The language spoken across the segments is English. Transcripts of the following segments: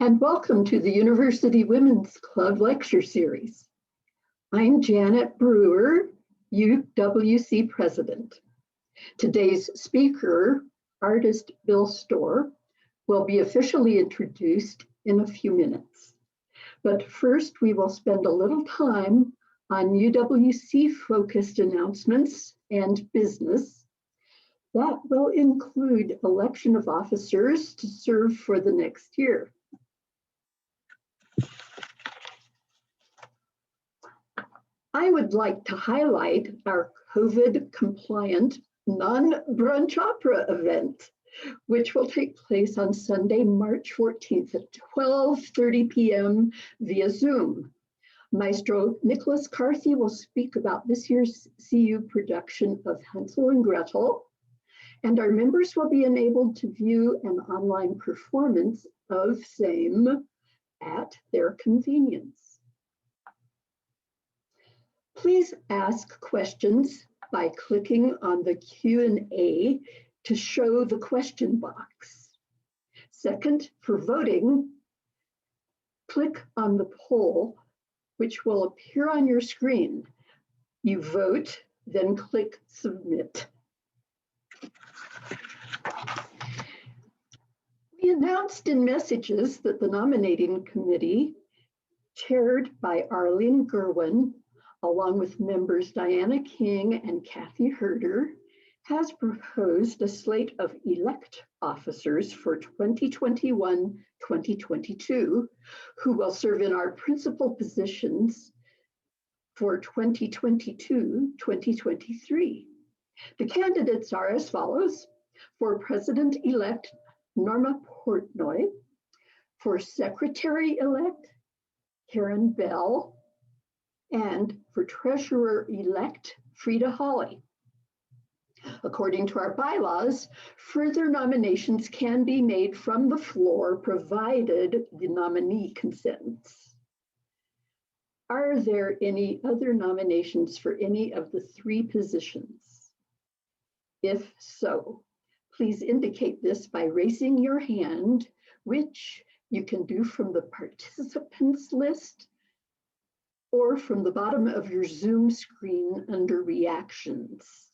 and welcome to the University Women's Club Lecture Series. I'm Janet Brewer, UWC President. Today's speaker, artist Bill Stoehr, will be officially introduced in a few minutes. But first, we will spend a little time on UWC-focused announcements and business. That will include election of officers to serve for the next year. I would like to highlight our COVID-compliant non-brunch opera event, which will take place on Sunday, March 14th at 12:30 p.m. via Zoom. Maestro Nicholas Carthy will speak about this year's CU production of Hansel and Gretel, and our members will be enabled to view an online performance of same at their convenience. Please ask questions by clicking on the Q&A to show the question box. Second, for voting, click on the poll, which will appear on your screen. You vote, then click Submit. We announced in messages that the nominating committee, chaired by Arlene Gerwin, along with members Diana King and Kathy Herder, has proposed a slate of elect officers for 2021-2022, who will serve in our principal positions for 2022-2023. The candidates are as follows: for President-elect Norma Portnoy, for Secretary-elect Karen Bell, and for Treasurer-elect Frida Hawley. According to our bylaws, further nominations can be made from the floor, provided the nominee consents. Are there any other nominations for any of the three positions? If so, please indicate this by raising your hand, which you can do from the participants list or from the bottom of your Zoom screen under reactions.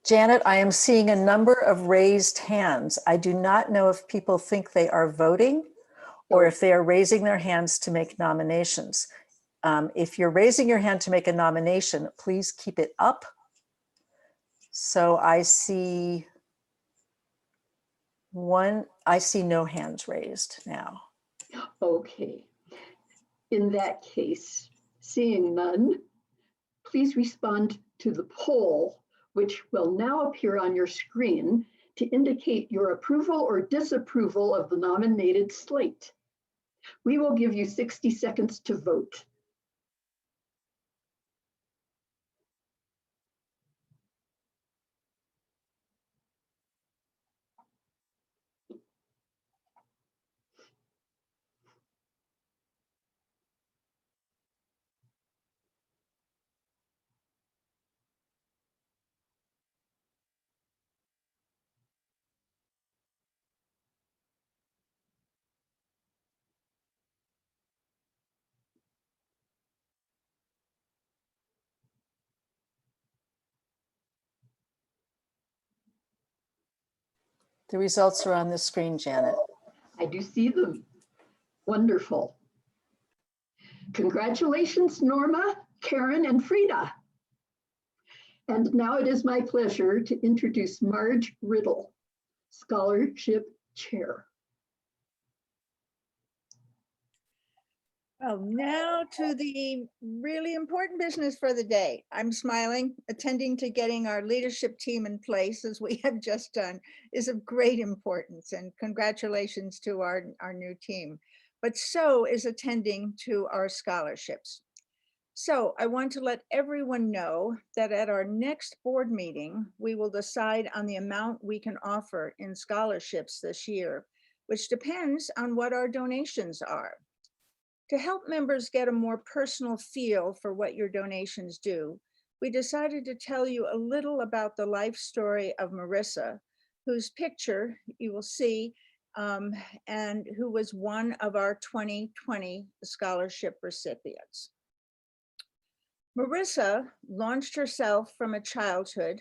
Janet, I am seeing a number of raised hands. I do not know if people think they are voting or if they are raising their hands to make nominations. If you're raising your hand to make a nomination, please keep it up. So I see no hands raised now. Okay. In that case, seeing none, please respond to the poll, which will now appear on your screen to indicate your approval or disapproval of the nominated slate. We will give you 60 seconds to vote. The results are on the screen, Janet. I do see them. Wonderful. Congratulations, Norma, Karen, and Frida. And now it is my pleasure to introduce Marge Riddle, Scholarship Chair. Well, now to the really important business for the day. I'm smiling. Attending to getting our leadership team in place, as we have just done, is of great importance, and congratulations to our new team. But so is attending to our scholarships. So I want to let everyone know that at our next board meeting, we will decide on the amount we can offer in scholarships this year, which depends on what our donations are. To help members get a more personal feel for what your donations do, we decided to tell you a little about the life story of Marissa, whose picture you will see, and who was one of our 2020 scholarship recipients. Marissa launched herself from a childhood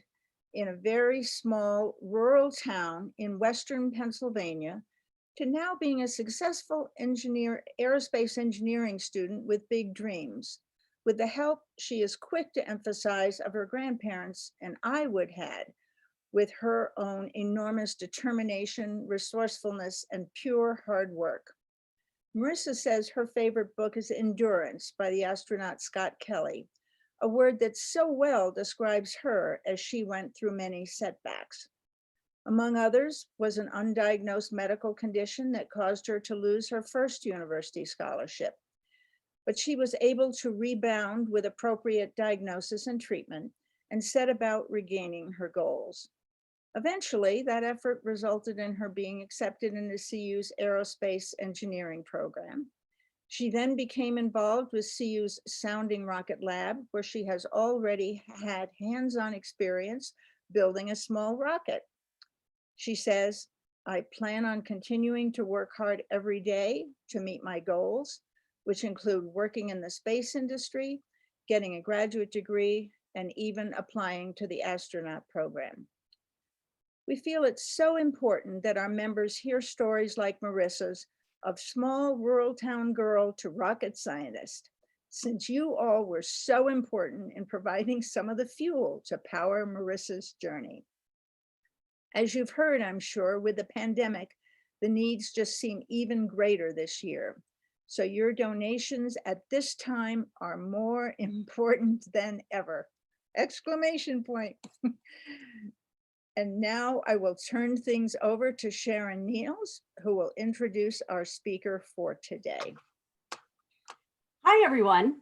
in a very small rural town in Western Pennsylvania to now being a successful aerospace engineering student with big dreams. With the help, she is quick to emphasize, of her grandparents and I would had, with her own enormous determination, resourcefulness, and pure hard work. Marissa says her favorite book is Endurance by the astronaut Scott Kelly, a word that so well describes her as she went through many setbacks. Among others was an undiagnosed medical condition that caused her to lose her first university scholarship. But she was able to rebound with appropriate diagnosis and treatment and set about regaining her goals. Eventually, that effort resulted in her being accepted into CU's aerospace engineering program. She then became involved with CU's Sounding Rocket Lab, where she has already had hands-on experience building a small rocket. She says, I plan on continuing to work hard every day to meet my goals, which include working in the space industry, getting a graduate degree, and even applying to the astronaut program. We feel it's so important that our members hear stories like Marissa's of small rural town girl to rocket scientist, since you all were so important in providing some of the fuel to power Marissa's journey. As you've heard, I'm sure, with the pandemic, the needs just seem even greater this year. So your donations at this time are more important than ever. Exclamation point. And now I will turn things over to Sharon Niels, who will introduce our speaker for today. Hi, everyone.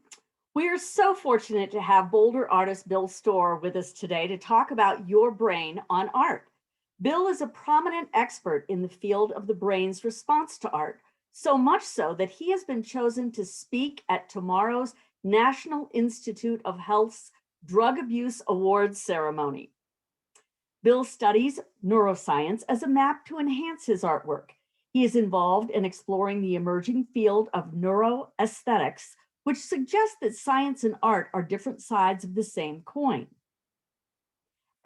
We are so fortunate to have Boulder artist Bill Stoehr with us today to talk about your brain on art. Bill is a prominent expert in the field of the brain's response to art, so much so that he has been chosen to speak at tomorrow's National Institute of Health's Drug Abuse Awards ceremony. Bill studies neuroscience as a map to enhance his artwork. He is involved in exploring the emerging field of neuroaesthetics, which suggests that science and art are different sides of the same coin.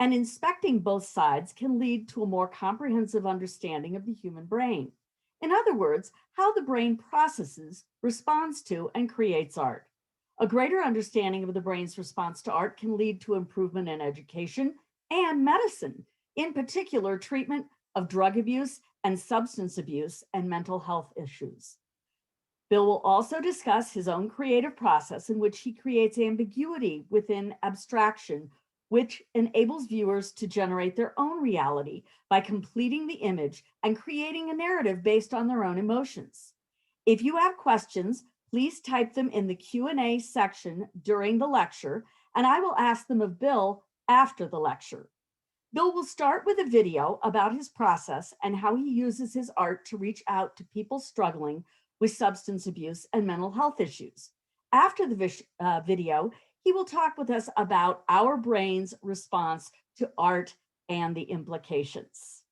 And inspecting both sides can lead to a more comprehensive understanding of the human brain. In other words, how the brain processes, responds to, and creates art. A greater understanding of the brain's response to art can lead to improvement in education and medicine, in particular treatment of drug abuse and substance abuse and mental health issues. Bill will also discuss his own creative process in which he creates ambiguity within abstraction, which enables viewers to generate their own reality by completing the image and creating a narrative based on their own emotions. If you have questions, please type them in the Q&A section during the lecture, and I will ask them of Bill after the lecture. Bill will start with a video about his process and how he uses his art to reach out to people struggling with substance abuse and mental health issues. After the video, he will talk with us about our brain's response to art and the implications.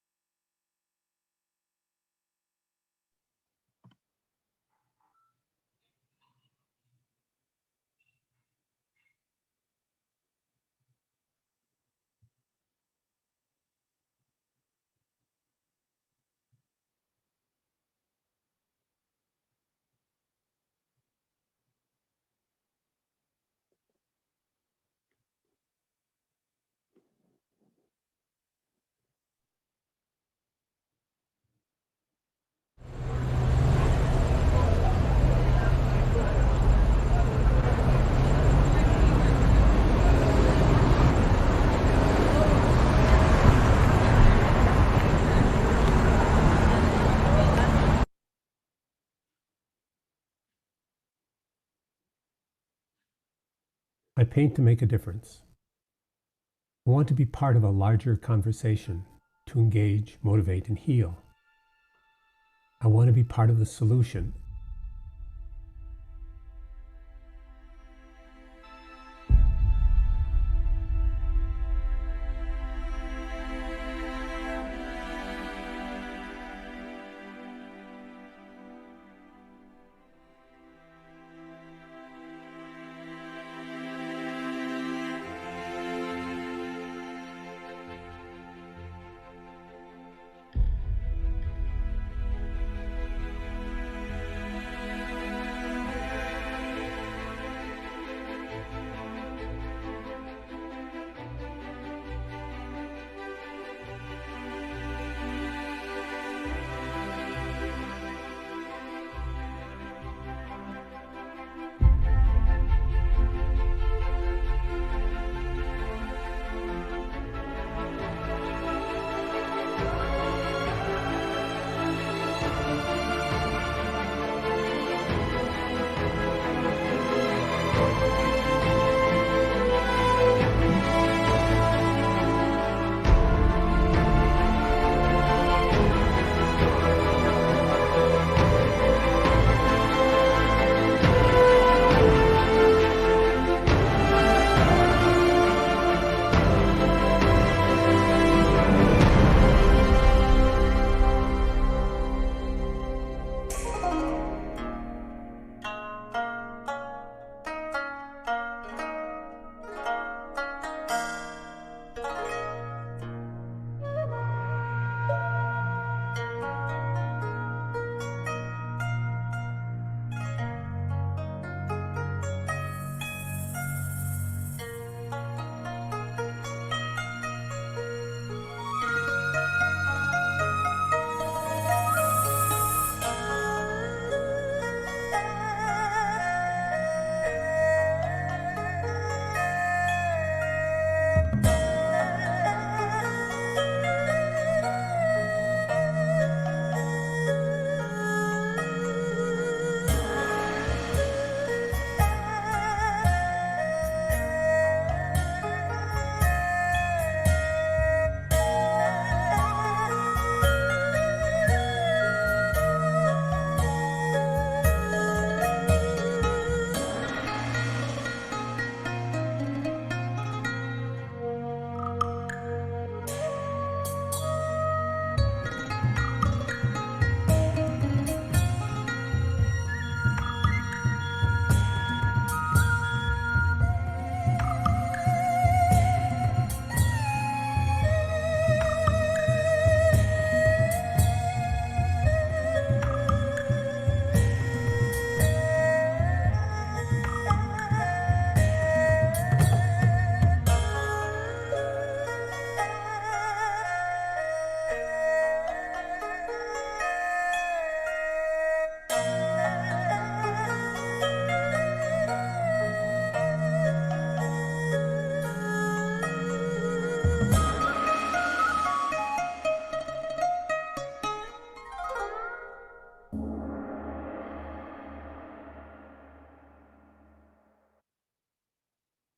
I paint to make a difference. I want to be part of a larger conversation, to engage, motivate, and heal. I want to be part of the solution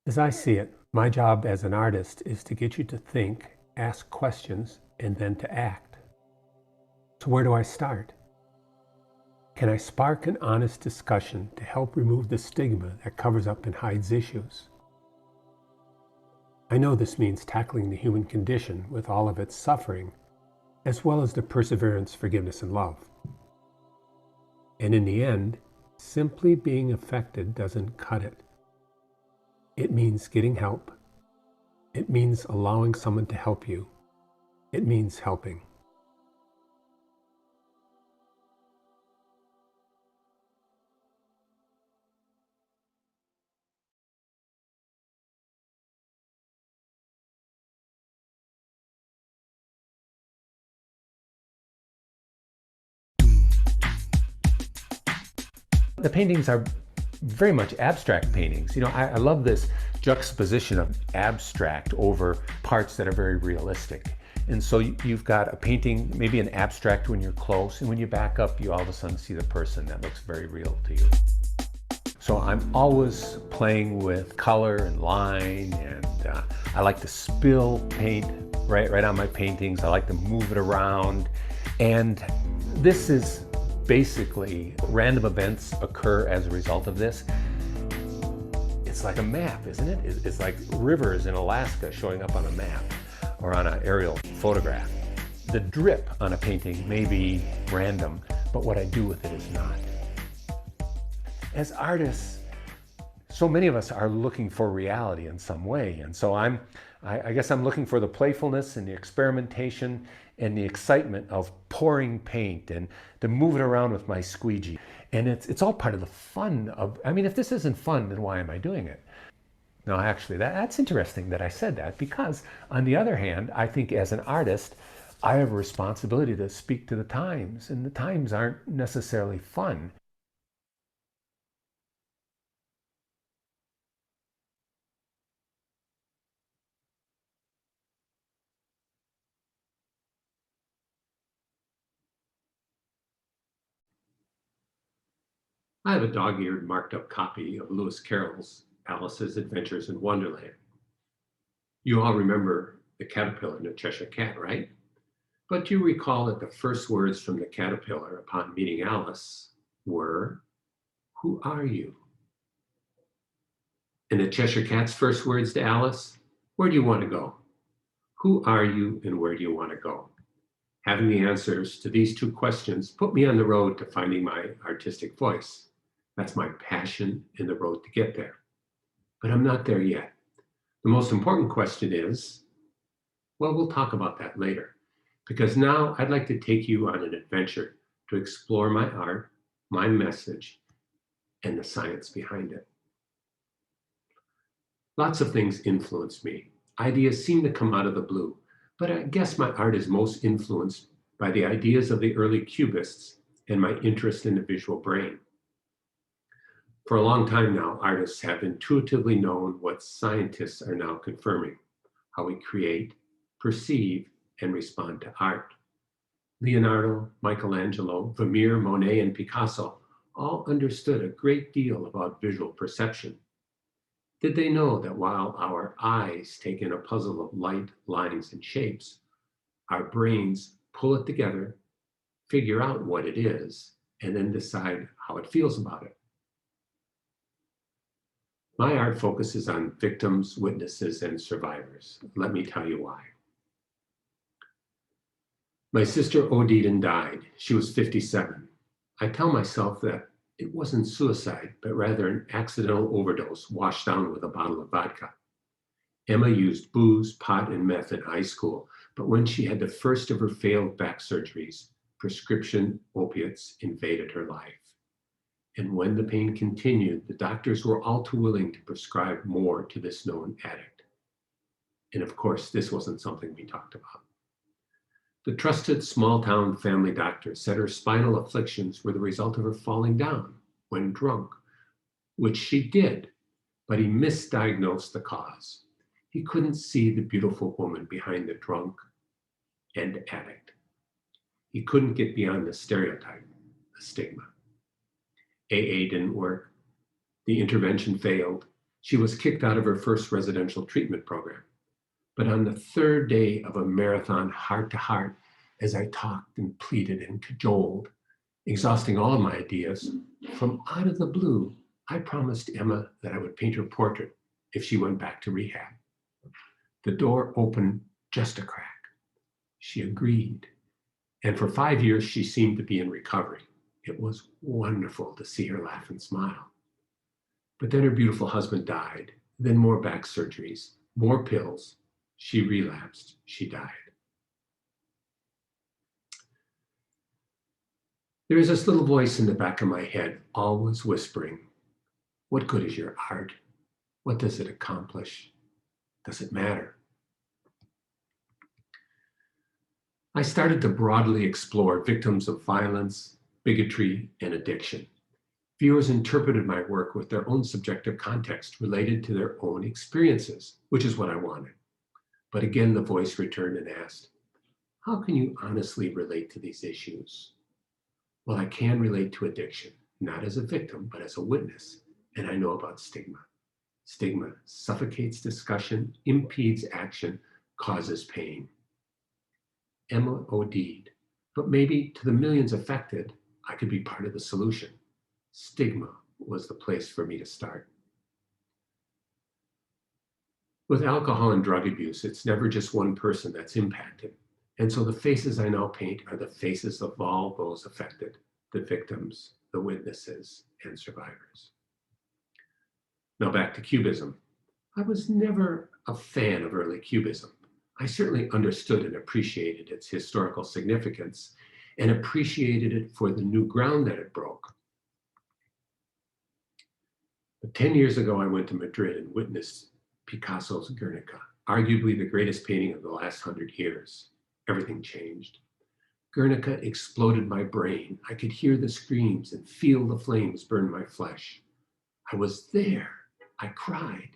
As I see it, my job as an artist is to get you to think, ask questions, and then to act. So where do I start? Can I spark an honest discussion to help remove the stigma that covers up and hides issues? I know this means tackling the human condition with all of its suffering, as well as the perseverance, forgiveness, and love. And in the end, simply being affected doesn't cut it. It means getting help. It means allowing someone to help you. It means helping. The paintings are very much abstract paintings. I love this juxtaposition of abstract over parts that are very realistic. And so you've got a painting, maybe an abstract when you're close, and when you back up, you all of a sudden see the person that looks very real to you. So I'm always playing with color and line, and I like to spill paint right on my paintings. I like to move it around. And this is basically random events occur as a result of this. It's like a map, isn't it? It's like rivers in Alaska showing up on a map or on an aerial photograph. The drip on a painting may be random, but what I do with it is not. As artists, so many of us are looking for reality in some way. And so I guess I'm looking for the playfulness and the experimentation and the excitement of pouring paint and to move it around with my squeegee. And it's all part of the fun of, if this isn't fun, then why am I doing it? No, actually, that's interesting that I said that, because on the other hand, I think as an artist, I have a responsibility to speak to the times, and the times aren't necessarily fun. I have a dog-eared marked up copy of Lewis Carroll's Alice's Adventures in Wonderland. You all remember the caterpillar and the Cheshire Cat, right? But you recall that the first words from the caterpillar upon meeting Alice were, "Who are you?" And the Cheshire Cat's first words to Alice, "Where do you want to go?" Who are you and where do you want to go? Having the answers to these two questions put me on the road to finding my artistic voice. That's my passion and the road to get there. But I'm not there yet. The most important question is, well, we'll talk about that later, because now I'd like to take you on an adventure to explore my art, my message, and the science behind it. Lots of things influence me. Ideas seem to come out of the blue, but I guess my art is most influenced by the ideas of the early cubists and my interest in the visual brain. For a long time now, artists have intuitively known what scientists are now confirming: how we create, perceive, and respond to art. Leonardo, Michelangelo, Vermeer, Monet, and Picasso all understood a great deal about visual perception. Did they know that while our eyes take in a puzzle of light, lines, and shapes, our brains pull it together, figure out what it is, and then decide how it feels about it? My art focuses on victims, witnesses, and survivors. Let me tell you why. My sister OD'd and died. She was 57. I tell myself that it wasn't suicide, but rather an accidental overdose washed down with a bottle of vodka. Emma used booze, pot, and meth in high school, but when she had the first of her failed back surgeries, prescription opiates invaded her life. And when the pain continued, the doctors were all too willing to prescribe more to this known addict. And of course, this wasn't something we talked about. The trusted small-town family doctor said her spinal afflictions were the result of her falling down when drunk, which she did, but he misdiagnosed the cause. He couldn't see the beautiful woman behind the drunk and addict. He couldn't get beyond the stereotype, the stigma. AA didn't work. The intervention failed. She was kicked out of her first residential treatment program. But on the third day of a marathon heart-to-heart, as I talked and pleaded and cajoled, exhausting all of my ideas, from out of the blue, I promised Emma that I would paint her portrait if she went back to rehab. The door opened just a crack. She agreed. And for 5 years, she seemed to be in recovery. It was wonderful to see her laugh and smile. But then her beautiful husband died, then more back surgeries, more pills. She relapsed, she died. There is this little voice in the back of my head, always whispering, what good is your art? What does it accomplish? Does it matter? I started to broadly explore victims of violence, bigotry, and addiction. Viewers interpreted my work with their own subjective context related to their own experiences, which is what I wanted. But again, the voice returned and asked, how can you honestly relate to these issues? Well, I can relate to addiction, not as a victim, but as a witness, and I know about stigma. Stigma suffocates discussion, impedes action, causes pain. Emma OD'd, but maybe to the millions affected, I could be part of the solution. Stigma was the place for me to start. With alcohol and drug abuse, it's never just one person that's impacted. And so the faces I now paint are the faces of all those affected, the victims, the witnesses, and survivors. Now back to Cubism. I was never a fan of early Cubism. I certainly understood and appreciated its historical significance and appreciated it for the new ground that it broke. But 10 years ago, I went to Madrid and witnessed Picasso's Guernica, arguably the greatest painting of the last 100 years. Everything changed. Guernica exploded my brain. I could hear the screams and feel the flames burn my flesh. I was there. I cried.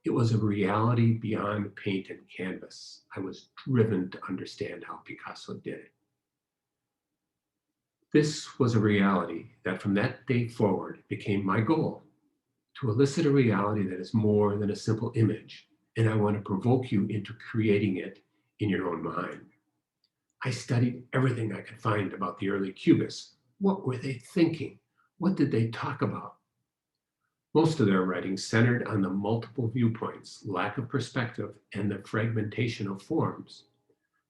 It was a reality beyond paint and canvas. I was driven to understand how Picasso did it. This was a reality that from that day forward became my goal, to elicit a reality that is more than a simple image, and I want to provoke you into creating it in your own mind. I studied everything I could find about the early Cubists. What were they thinking? What did they talk about? Most of their writing centered on the multiple viewpoints, lack of perspective, and the fragmentation of forms.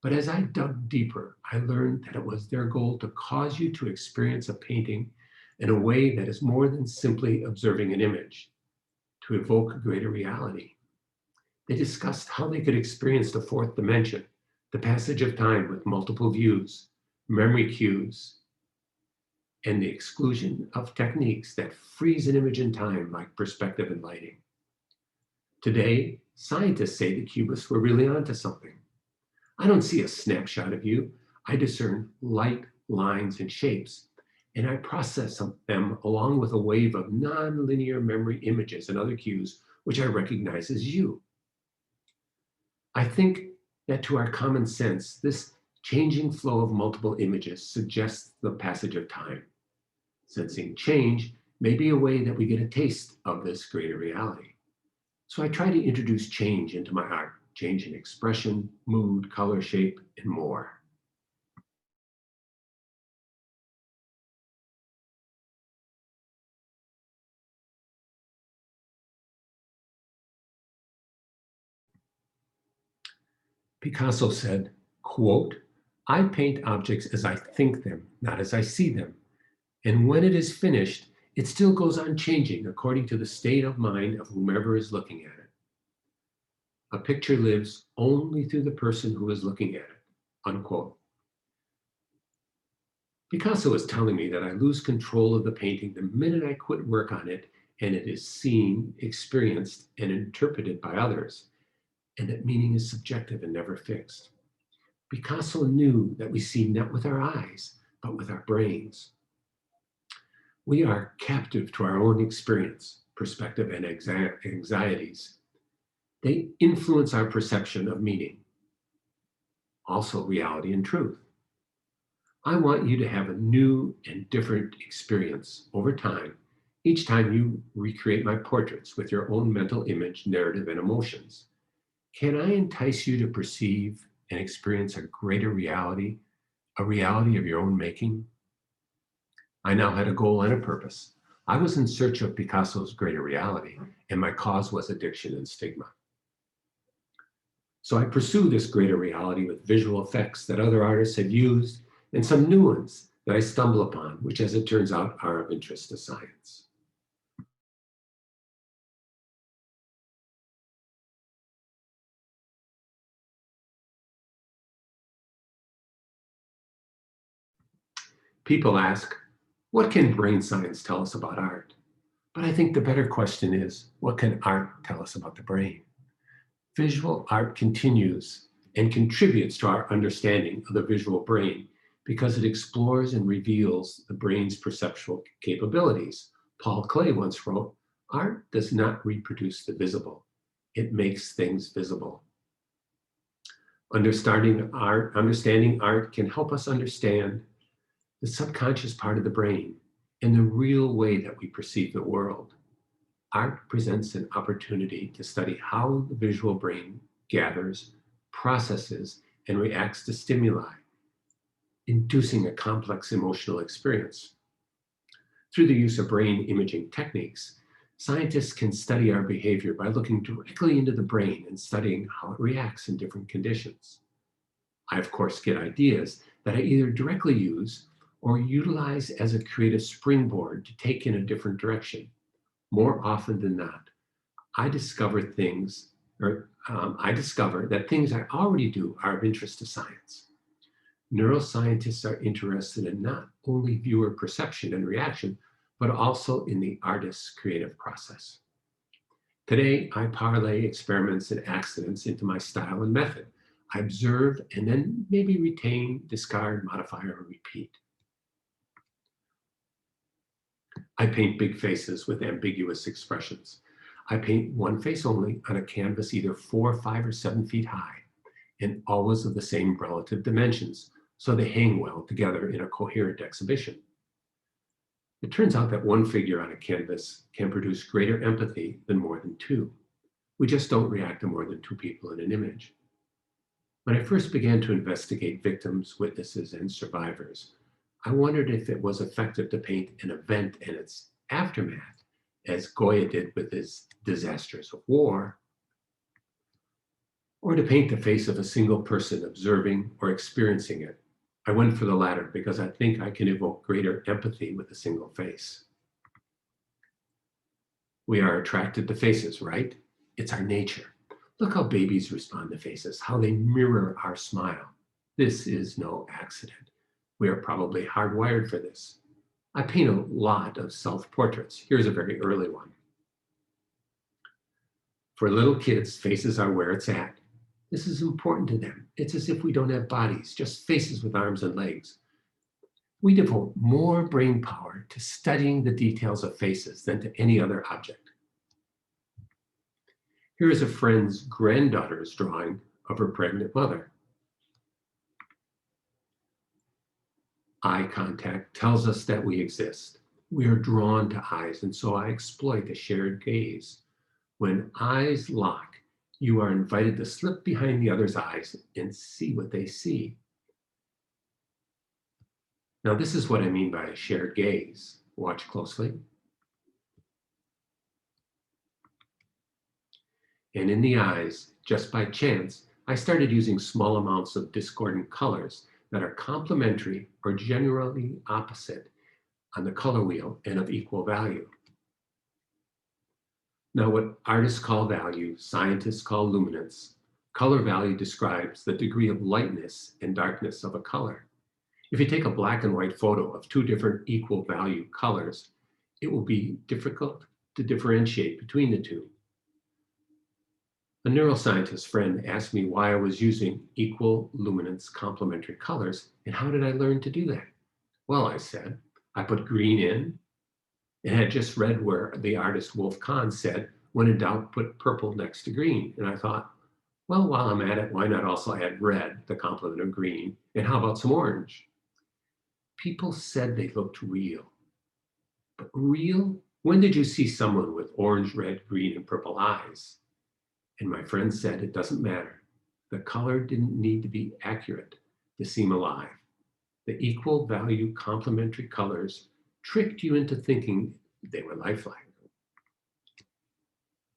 But as I dug deeper, I learned that it was their goal to cause you to experience a painting in a way that is more than simply observing an image, to evoke a greater reality. They discussed how they could experience the fourth dimension, the passage of time with multiple views, memory cues, and the exclusion of techniques that freeze an image in time like perspective and lighting. Today, scientists say the Cubists were really onto something. I don't see a snapshot of you. I discern light, lines, and shapes, and I process them along with a wave of non-linear memory images and other cues, which I recognize as you. I think that to our common sense, this changing flow of multiple images suggests the passage of time. Sensing change may be a way that we get a taste of this greater reality. So I try to introduce change into my art, change in expression, mood, color, shape, and more. Picasso said, quote, "I paint objects as I think them, not as I see them. And when it is finished, it still goes on changing according to the state of mind of whomever is looking at it. A picture lives only through the person who is looking at it," unquote. Picasso is telling me that I lose control of the painting the minute I quit work on it and it is seen, experienced, and interpreted by others, and that meaning is subjective and never fixed. Picasso knew that we see not with our eyes, but with our brains. We are captive to our own experience, perspective, and anxieties. They influence our perception of meaning, also reality and truth. I want you to have a new and different experience over time each time you recreate my portraits with your own mental image, narrative, and emotions. Can I entice you to perceive and experience a greater reality, a reality of your own making? I now had a goal and a purpose. I was in search of Picasso's greater reality, and my cause was addiction and stigma. So I pursue this greater reality with visual effects that other artists have used and some new ones that I stumble upon, which as it turns out are of interest to science. People ask, what can brain science tell us about art? But I think the better question is, what can art tell us about the brain? Visual art continues and contributes to our understanding of the visual brain because it explores and reveals the brain's perceptual capabilities. Paul Klee once wrote, art does not reproduce the visible, it makes things visible. Understanding art can help us understand the subconscious part of the brain and the real way that we perceive the world. Art presents an opportunity to study how the visual brain gathers, processes, and reacts to stimuli, inducing a complex emotional experience. Through the use of brain imaging techniques, scientists can study our behavior by looking directly into the brain and studying how it reacts in different conditions. I, of course, get ideas that I either directly use or utilize as a creative springboard to take in a different direction. More often than not, I discover that things I already do are of interest to science. Neuroscientists are interested in not only viewer perception and reaction, but also in the artist's creative process. Today, I parlay experiments and accidents into my style and method. I observe and then maybe retain, discard, modify, or repeat. I paint big faces with ambiguous expressions. I paint one face only on a canvas either 4, 5, or 7 feet high, and always of the same relative dimensions, so they hang well together in a coherent exhibition. It turns out that one figure on a canvas can produce greater empathy than more than 2. We just don't react to more than 2 people in an image. When I first began to investigate victims, witnesses, and survivors, I wondered if it was effective to paint an event and its aftermath, as Goya did with his Disasters of War, or to paint the face of a single person observing or experiencing it. I went for the latter because I think I can evoke greater empathy with a single face. We are attracted to faces, right? It's our nature. Look how babies respond to faces, how they mirror our smile. This is no accident. We are probably hardwired for this. I paint a lot of self-portraits. Here's a very early one. For little kids, faces are where it's at. This is important to them. It's as if we don't have bodies, just faces with arms and legs. We devote more brain power to studying the details of faces than to any other object. Here is a friend's granddaughter's drawing of her pregnant mother. Eye contact tells us that we exist. We are drawn to eyes, and so I exploit a shared gaze. When eyes lock, you are invited to slip behind the other's eyes and see what they see. Now, this is what I mean by a shared gaze. Watch closely. And in the eyes, just by chance, I started using small amounts of discordant colors that are complementary or generally opposite on the color wheel and of equal value. Now, what artists call value, scientists call luminance. Color value describes the degree of lightness and darkness of a color. If you take a black and white photo of 2 different equal value colors, it will be difficult to differentiate between the 2. A neuroscientist friend asked me why I was using equal luminance complementary colors and how did I learn to do that? Well, I said, I put green in and had just read where the artist Wolf Kahn said, when in doubt, put purple next to green. And I thought, well, while I'm at it, why not also add red, the complement of green, and how about some orange? People said they looked real, but real When did you see someone with orange, red, green, and purple eyes? And my friend said, it doesn't matter. The color didn't need to be accurate to seem alive. The equal value complementary colors tricked you into thinking they were lifelike.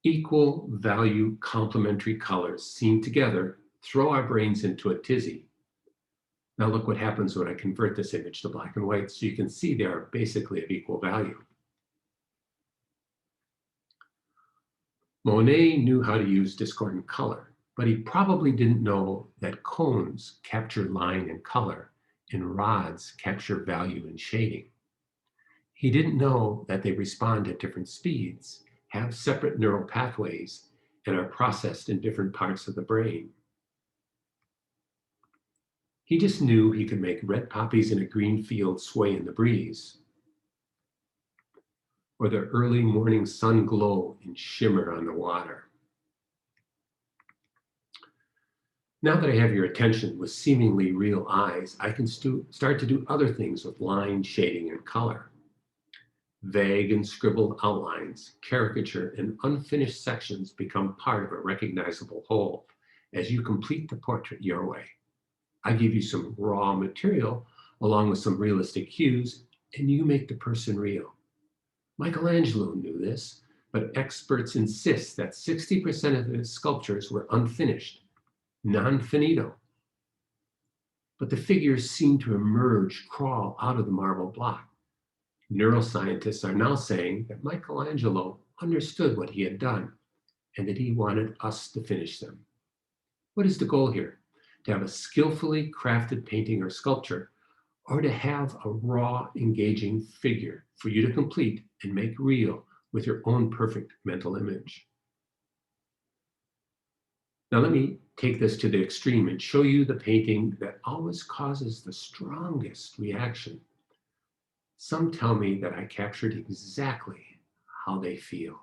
Equal value complementary colors seen together throw our brains into a tizzy. Now look what happens when I convert this image to black and white so you can see they are basically of equal value. Monet knew how to use discordant color, but he probably didn't know that cones capture line and color and rods capture value and shading. He didn't know that they respond at different speeds, have separate neural pathways, and are processed in different parts of the brain. He just knew he could make red poppies in a green field sway in the breeze, or the early morning sun glow and shimmer on the water. Now that I have your attention with seemingly real eyes, I can start to do other things with line, shading, and color. Vague and scribbled outlines, caricature, and unfinished sections become part of a recognizable whole as you complete the portrait your way. I give you some raw material along with some realistic cues, and you make the person real. Michelangelo knew this, but experts insist that 60% of his sculptures were unfinished, non-finito. But the figures seem to emerge, crawl out of the marble block. Neuroscientists are now saying that Michelangelo understood what he had done and that he wanted us to finish them. What is the goal here? To have a skillfully crafted painting or sculpture, or to have a raw, engaging figure for you to complete and make real with your own perfect mental image. Now let me take this to the extreme and show you the painting that always causes the strongest reaction. Some tell me that I captured exactly how they feel.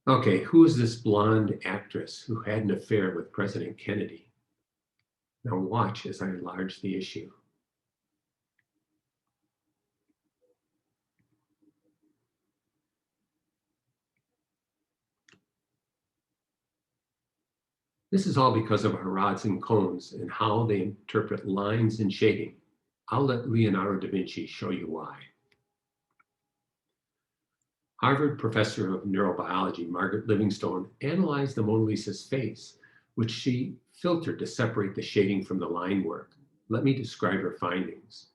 Okay, who is this blonde actress who had an affair with President Kennedy? Now watch as I enlarge the issue. This is all because of our rods and cones and how they interpret lines and shading. I'll let Leonardo da Vinci show you why. Harvard professor of neurobiology, Margaret Livingstone, analyzed the Mona Lisa's face, which she filtered to separate the shading from the line work. Let me describe her findings.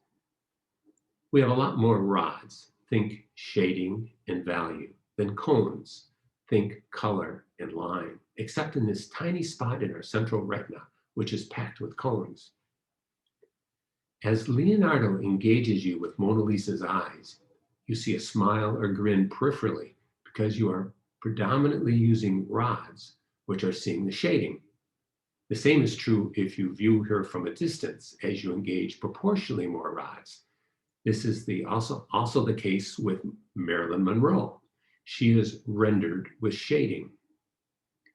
We have a lot more rods, think shading and value, than cones, think color and line, except in this tiny spot in our central retina, which is packed with cones. As Leonardo engages you with Mona Lisa's eyes, you see a smile or grin peripherally because you are predominantly using rods, which are seeing the shading. The same is true if you view her from a distance as you engage proportionally more rods. This is also the case with Marilyn Monroe. She is rendered with shading.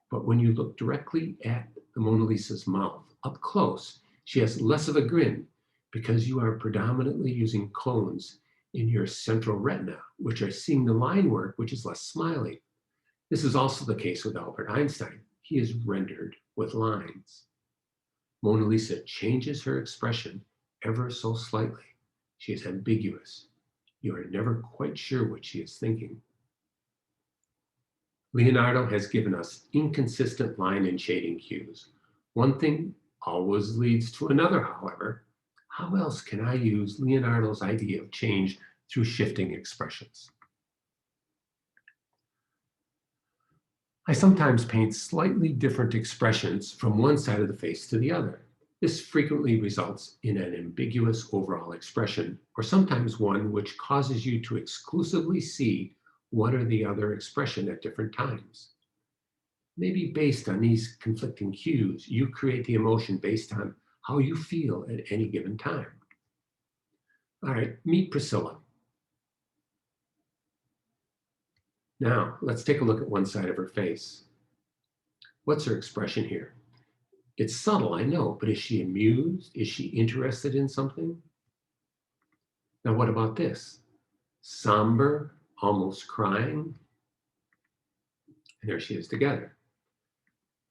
But when you look directly at the Mona Lisa's mouth, up close, she has less of a grin because you are predominantly using cones in your central retina, which are seeing the line work, which is less smiling. This is also the case with Albert Einstein. He is rendered with lines. Mona Lisa changes her expression ever so slightly. She is ambiguous. You are never quite sure what she is thinking. Leonardo has given us inconsistent line and shading cues. One thing always leads to another, however. How else can I use Leonardo's idea of change through shifting expressions? I sometimes paint slightly different expressions from one side of the face to the other. This frequently results in an ambiguous overall expression, or sometimes one which causes you to exclusively see one or the other expression at different times. Maybe based on these conflicting cues, you create the emotion based on how you feel at any given time. All right, meet Priscilla. Now, let's take a look at one side of her face. What's her expression here? It's subtle, I know, but is she amused? Is she interested in something? Now, what about this? Somber, almost crying. And there she is together.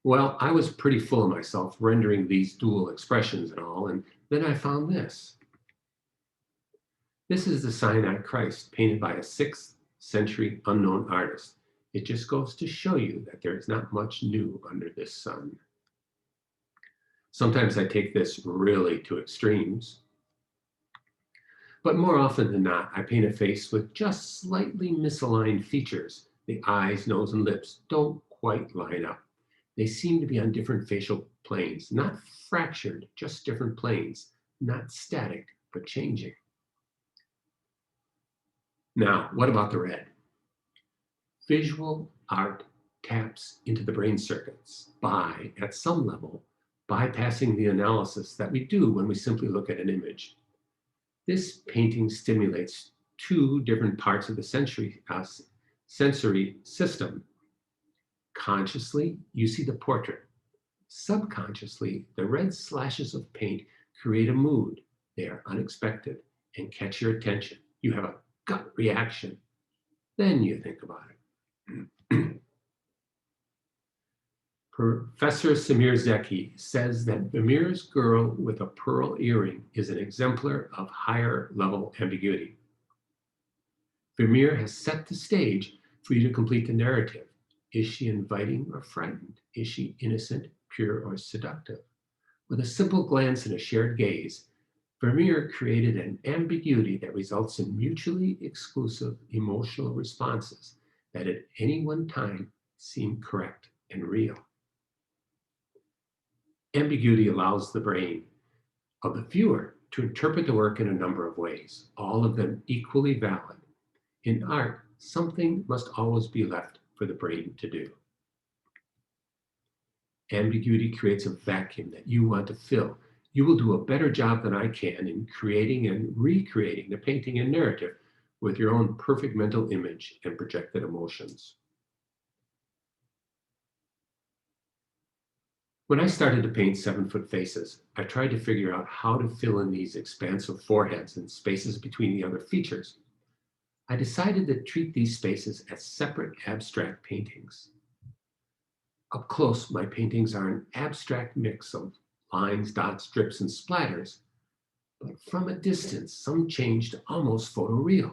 Well, I was pretty full of myself rendering these dual expressions and all, and then I found this. This is the Sinai Christ painted by a 6th century unknown artist. It just goes to show you that there is not much new under this sun. Sometimes I take this really to extremes, but more often than not, I paint a face with just slightly misaligned features. The eyes, nose, and lips don't quite line up. They seem to be on different facial planes, not fractured, just different planes, not static, but changing. Now, what about the red? Visual art taps into the brain circuits by, at some level, bypassing the analysis that we do when we simply look at an image. This painting stimulates 2 different parts of the sensory system. Consciously, you see the portrait. Subconsciously, the red slashes of paint create a mood. They are unexpected and catch your attention. You have a gut reaction. Then you think about it. Professor Samir Zeki says that Vermeer's girl with a pearl earring is an exemplar of higher level ambiguity. Vermeer has set the stage for you to complete the narrative. Is she inviting or frightened? Is she innocent, pure, or seductive? With a simple glance and a shared gaze, Vermeer created an ambiguity that results in mutually exclusive emotional responses that at any one time seem correct and real. Ambiguity allows the brain of the viewer to interpret the work in a number of ways, all of them equally valid. In art, something must always be left for the brain to do. Ambiguity creates a vacuum that you want to fill. You will do a better job than I can in creating and recreating the painting and narrative with your own perfect mental image and projected emotions. When I started to paint 7-foot faces, I tried to figure out how to fill in these expansive foreheads and spaces between the other features. I decided to treat these spaces as separate abstract paintings. Up close, my paintings are an abstract mix of lines, dots, drips, and splatters, but from a distance, some change to almost photoreal.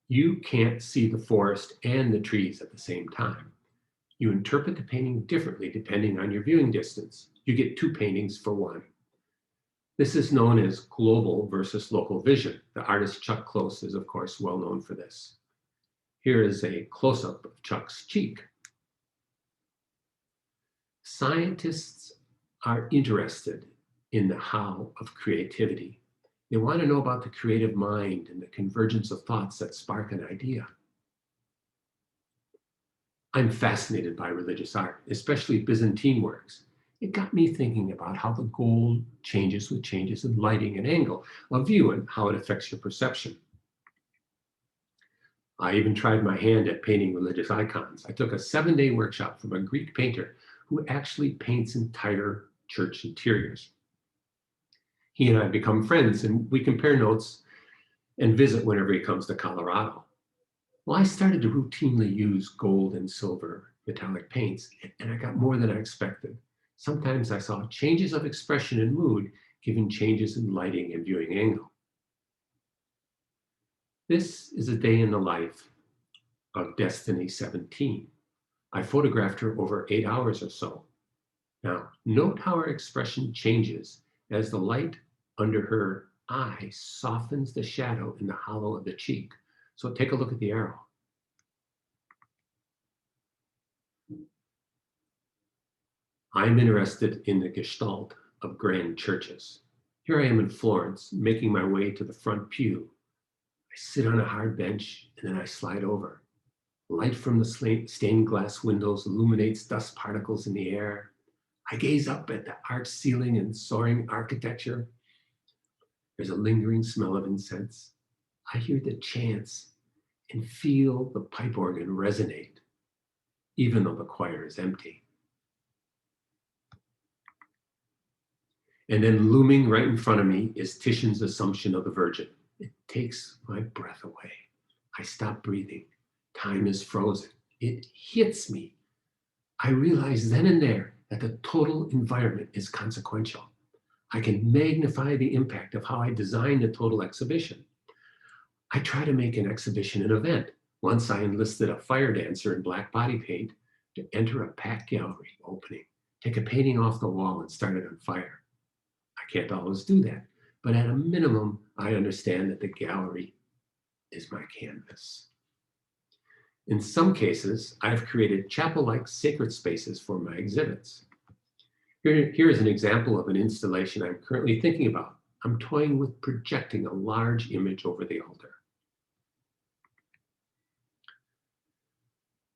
You can't see the forest and the trees at the same time. You interpret the painting differently depending on your viewing distance. You get 2 paintings for 1. This is known as global versus local vision. The artist Chuck Close is, of course, well known for this. Here is a close-up of Chuck's cheek. Scientists are interested in the how of creativity. They want to know about the creative mind and the convergence of thoughts that spark an idea. I'm fascinated by religious art, especially Byzantine works. It got me thinking about how the gold changes with changes in lighting and angle of view and how it affects your perception. I even tried my hand at painting religious icons. I took a 7-day workshop from a Greek painter who actually paints entire church interiors. He and I become friends, and we compare notes and visit whenever he comes to Colorado. Well, I started to routinely use gold and silver metallic paints, and I got more than I expected. Sometimes I saw changes of expression and mood given changes in lighting and viewing angle. This is a day in the life of Destiny 17. I photographed her over 8 hours or so. Now, note how her expression changes as the light under her eye softens the shadow in the hollow of the cheek. So take a look at the arrow. I'm interested in the gestalt of grand churches. Here I am in Florence, making my way to the front pew. I sit on a hard bench and then I slide over. Light from the stained glass windows illuminates dust particles in the air. I gaze up at the arched ceiling and soaring architecture. There's a lingering smell of incense. I hear the chants and feel the pipe organ resonate, even though the choir is empty. And then looming right in front of me is Titian's Assumption of the Virgin. It takes my breath away. I stop breathing. Time is frozen. It hits me. I realize then and there that the total environment is consequential. I can magnify the impact of how I design the total exhibition. I try to make an exhibition an event. Once I enlisted a fire dancer in black body paint to enter a packed gallery opening, take a painting off the wall and start it on fire. I can't always do that, but at a minimum, I understand that the gallery is my canvas. In some cases, I've created chapel-like sacred spaces for my exhibits. Here is an example of an installation I'm currently thinking about. I'm toying with projecting a large image over the altar.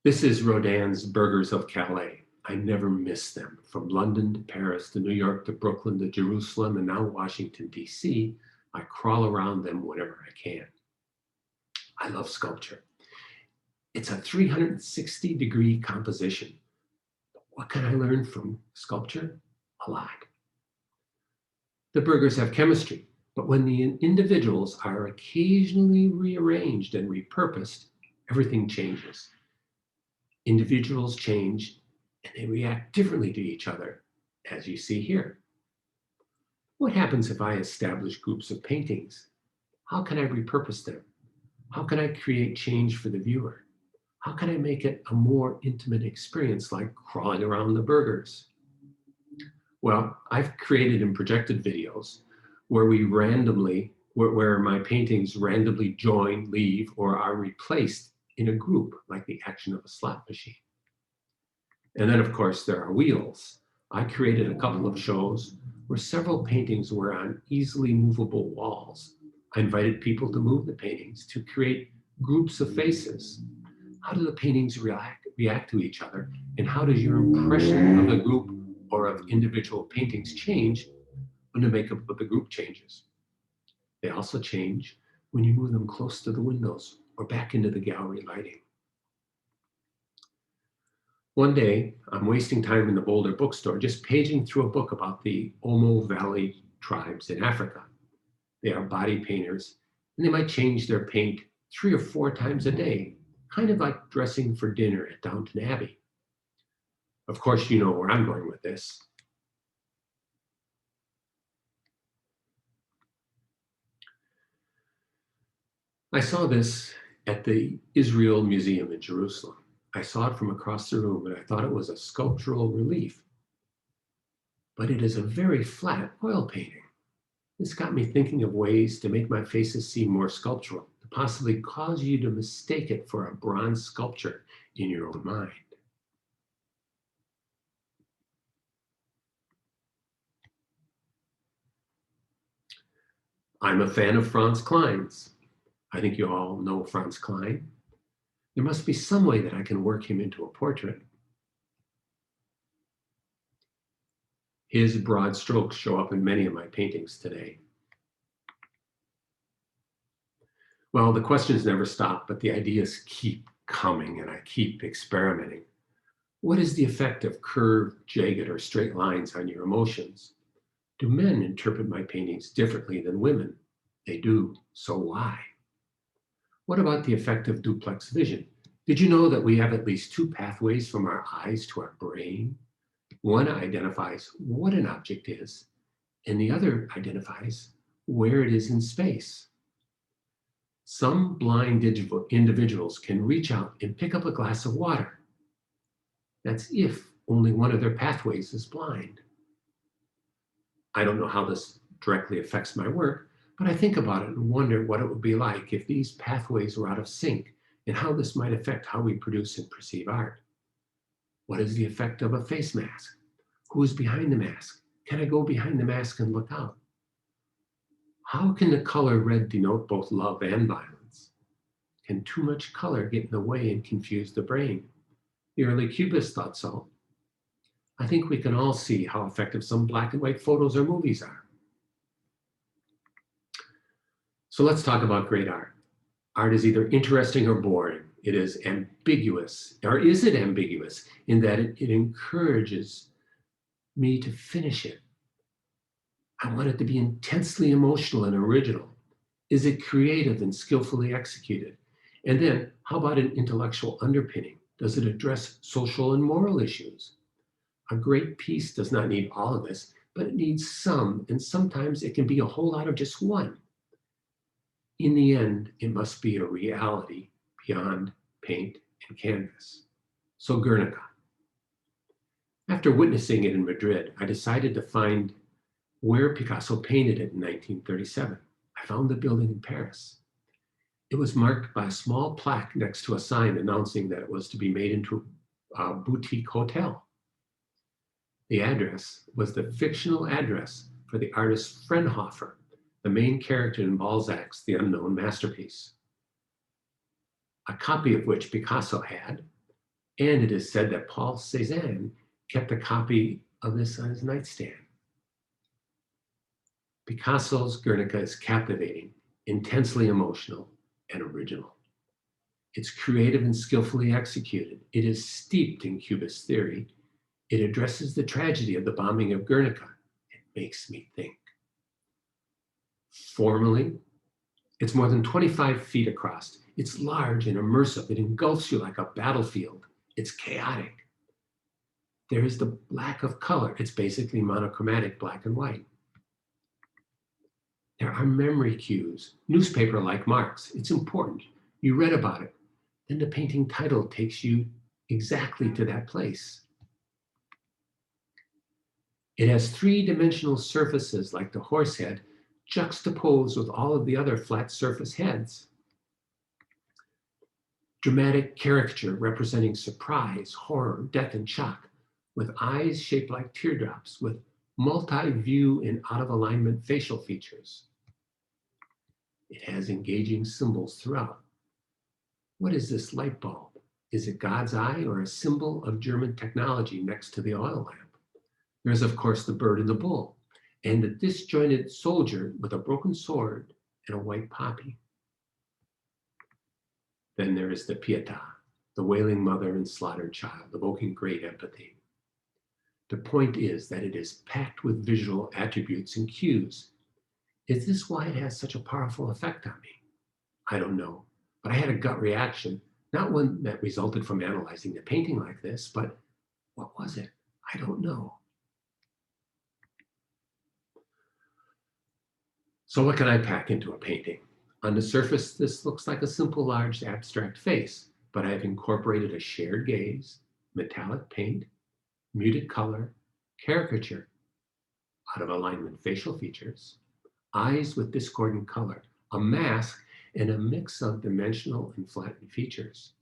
This is Rodin's Burghers of Calais. I never miss them. From London to Paris to New York to Brooklyn to Jerusalem and now Washington, D.C., I crawl around them whenever I can. I love sculpture. It's a 360-degree composition. What can I learn from sculpture? A lot. The burgers have chemistry, but when the individuals are occasionally rearranged and repurposed, everything changes. Individuals change and they react differently to each other, as you see here. What happens if I establish groups of paintings? How can I repurpose them? How can I create change for the viewer? How can I make it a more intimate experience like crawling around the burgers? Well, I've created and projected videos where where my paintings randomly join, leave, or are replaced in a group, like the action of a slot machine. And then, of course, there are wheels. I created a couple of shows where several paintings were on easily movable walls. I invited people to move the paintings to create groups of faces. How do the paintings react to each other? And how does your impression of the group or of individual paintings change when the makeup of the group changes? They also change when you move them close to the windows or back into the gallery lighting. One day, I'm wasting time in the Boulder bookstore just paging through a book about the Omo Valley tribes in Africa. They are body painters, and they might change their paint 3 or 4 times a day, kind of like dressing for dinner at Downton Abbey. Of course, you know where I'm going with this. I saw this at the Israel Museum in Jerusalem. I saw it from across the room and I thought it was a sculptural relief, but it is a very flat oil painting. This got me thinking of ways to make my faces seem more sculptural, to possibly cause you to mistake it for a bronze sculpture in your own mind. I'm a fan of Franz Klein's. I think you all know Franz Klein. There must be some way that I can work him into a portrait. His broad strokes show up in many of my paintings today. Well, the questions never stop, but the ideas keep coming and I keep experimenting. What is the effect of curved, jagged, or straight lines on your emotions? Do men interpret my paintings differently than women? They do, so why? What about the effect of duplex vision? Did you know that we have at least 2 pathways from our eyes to our brain? One identifies what an object is, and the other identifies where it is in space. Some blind individuals can reach out and pick up a glass of water. That's if only one of their pathways is blind. I don't know how this directly affects my work, but I think about it and wonder what it would be like if these pathways were out of sync and how this might affect how we produce and perceive art. What is the effect of a face mask? Who is behind the mask? Can I go behind the mask and look out? How can the color red denote both love and violence? Can too much color get in the way and confuse the brain? The early Cubists thought so. I think we can all see how effective some black and white photos or movies are. So let's talk about great art. Art is either interesting or boring. It is ambiguous, or is it ambiguous in that it encourages me to finish it? I want it to be intensely emotional and original. Is it creative and skillfully executed? And then, how about an intellectual underpinning? Does it address social and moral issues? A great piece does not need all of this, but it needs some, and sometimes it can be a whole lot of just one. In the end, it must be a reality beyond paint and canvas. So Guernica. After witnessing it in Madrid, I decided to find where Picasso painted it in 1937. I found the building in Paris. It was marked by a small plaque next to a sign announcing that it was to be made into a boutique hotel. The address was the fictional address for the artist Fraunhofer, the main character in Balzac's The Unknown Masterpiece, a copy of which Picasso had, and it is said that Paul Cézanne kept a copy of this on his nightstand. Picasso's Guernica is captivating, intensely emotional, and original. It's creative and skillfully executed. It is steeped in Cubist theory. It addresses the tragedy of the bombing of Guernica. It makes me think. Formally, it's more than 25 feet across. It's large and immersive. It engulfs you like a battlefield. It's chaotic. There is the lack of color. It's basically monochromatic black and white. There are memory cues, newspaper-like marks. It's important. You read about it. Then the painting title takes you exactly to that place. It has three-dimensional surfaces like the horse head juxtaposed with all of the other flat surface heads. Dramatic caricature representing surprise, horror, death, and shock, with eyes shaped like teardrops, with multi-view and out-of-alignment facial features. It has engaging symbols throughout. What is this light bulb? Is it God's eye or a symbol of German technology next to the oil lamp? There's, of course, the bird and the bull, and the disjointed soldier with a broken sword and a white poppy. Then there is the Pietà, the wailing mother and slaughtered child, evoking great empathy. The point is that it is packed with visual attributes and cues. Is this why it has such a powerful effect on me? I don't know, but I had a gut reaction, not one that resulted from analyzing the painting like this, but what was it? I don't know. So what can I pack into a painting? On the surface, this looks like a simple, large, abstract face, but I've incorporated a shared gaze, metallic paint, muted color, caricature, out of alignment facial features, eyes with discordant color, a mask, and a mix of dimensional and flattened features.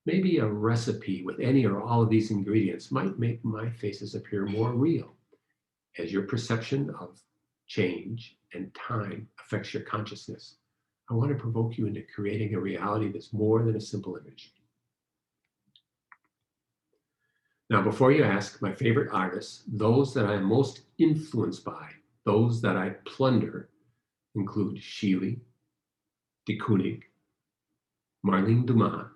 Maybe a recipe with any or all of these ingredients might make my faces appear more real, as your perception of change and time affects your consciousness. I want to provoke you into creating a reality that's more than a simple image. Now, before you ask, my favorite artists, those that I'm most influenced by, those that I plunder, include Schiele, de Kooning, Marlene Dumas,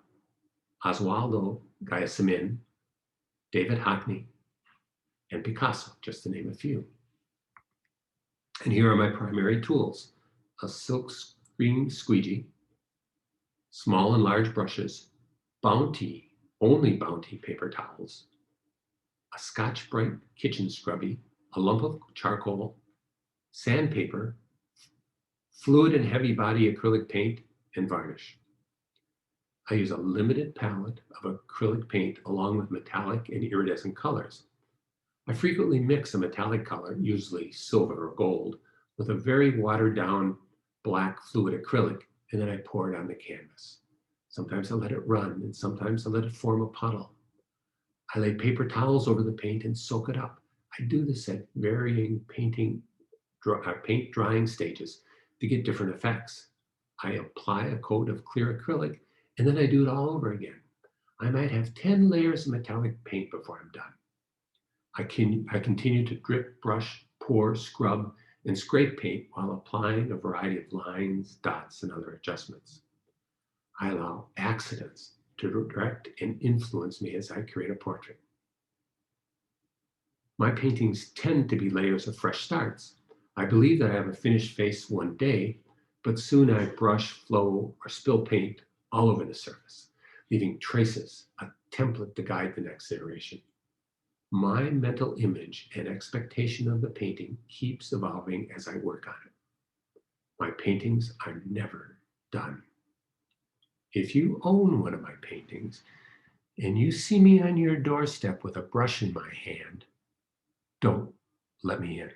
Oswaldo Guayasamín, David Hockney, and Picasso, just to name a few. And here are my primary tools: a silk screen squeegee, small and large brushes, Bounty, only Bounty paper towels, a Scotch-Brite kitchen scrubby, a lump of charcoal, sandpaper, fluid and heavy body acrylic paint, and varnish. I use a limited palette of acrylic paint along with metallic and iridescent colors. I frequently mix a metallic color, usually silver or gold, with a very watered down black fluid acrylic, and then I pour it on the canvas. Sometimes I let it run, and sometimes I let it form a puddle. I lay paper towels over the paint and soak it up. I do this at varying paint drying stages to get different effects. I apply a coat of clear acrylic, and then I do it all over again. I might have 10 layers of metallic paint before I'm done. I continue to drip, brush, pour, scrub, and scrape paint while applying a variety of lines, dots, and other adjustments. I allow accidents to direct and influence me as I create a portrait. My paintings tend to be layers of fresh starts. I believe that I have a finished face one day, but soon I brush, flow, or spill paint all over the surface, leaving traces, a template to guide the next iteration. My mental image and expectation of the painting keeps evolving as I work on it. My paintings are never done. If you own one of my paintings and you see me on your doorstep with a brush in my hand, don't let me in.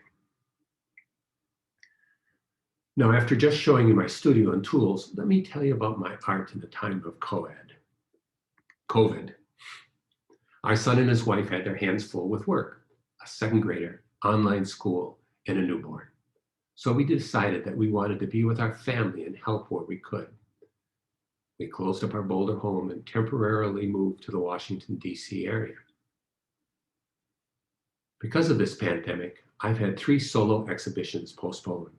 Now, after just showing you my studio and tools, let me tell you about my art in the time of COVID. Our son and his wife had their hands full with work, a second grader, online school, and a newborn. So we decided that we wanted to be with our family and help where we could. We closed up our Boulder home and temporarily moved to the Washington, D.C. area. Because of this pandemic, I've had 3 solo exhibitions postponed.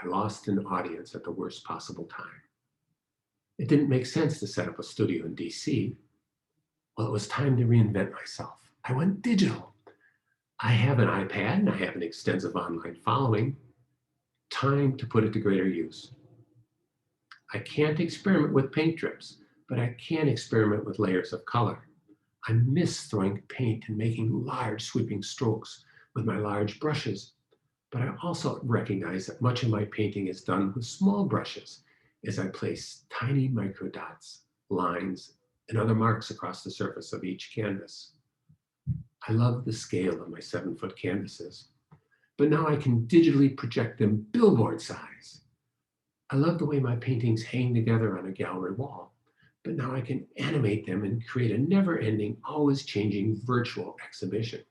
I lost an audience at the worst possible time. It didn't make sense to set up a studio in DC. Well, it was time to reinvent myself. I went digital. I have an iPad and I have an extensive online following. Time to put it to greater use. I can't experiment with paint drips, but I can experiment with layers of color. I miss throwing paint and making large sweeping strokes with my large brushes. But I also recognize that much of my painting is done with small brushes as I place tiny micro dots, lines, and other marks across the surface of each canvas. I love the scale of my 7-foot canvases, but now I can digitally project them billboard size. I love the way my paintings hang together on a gallery wall, but now I can animate them and create a never-ending, always changing virtual exhibition.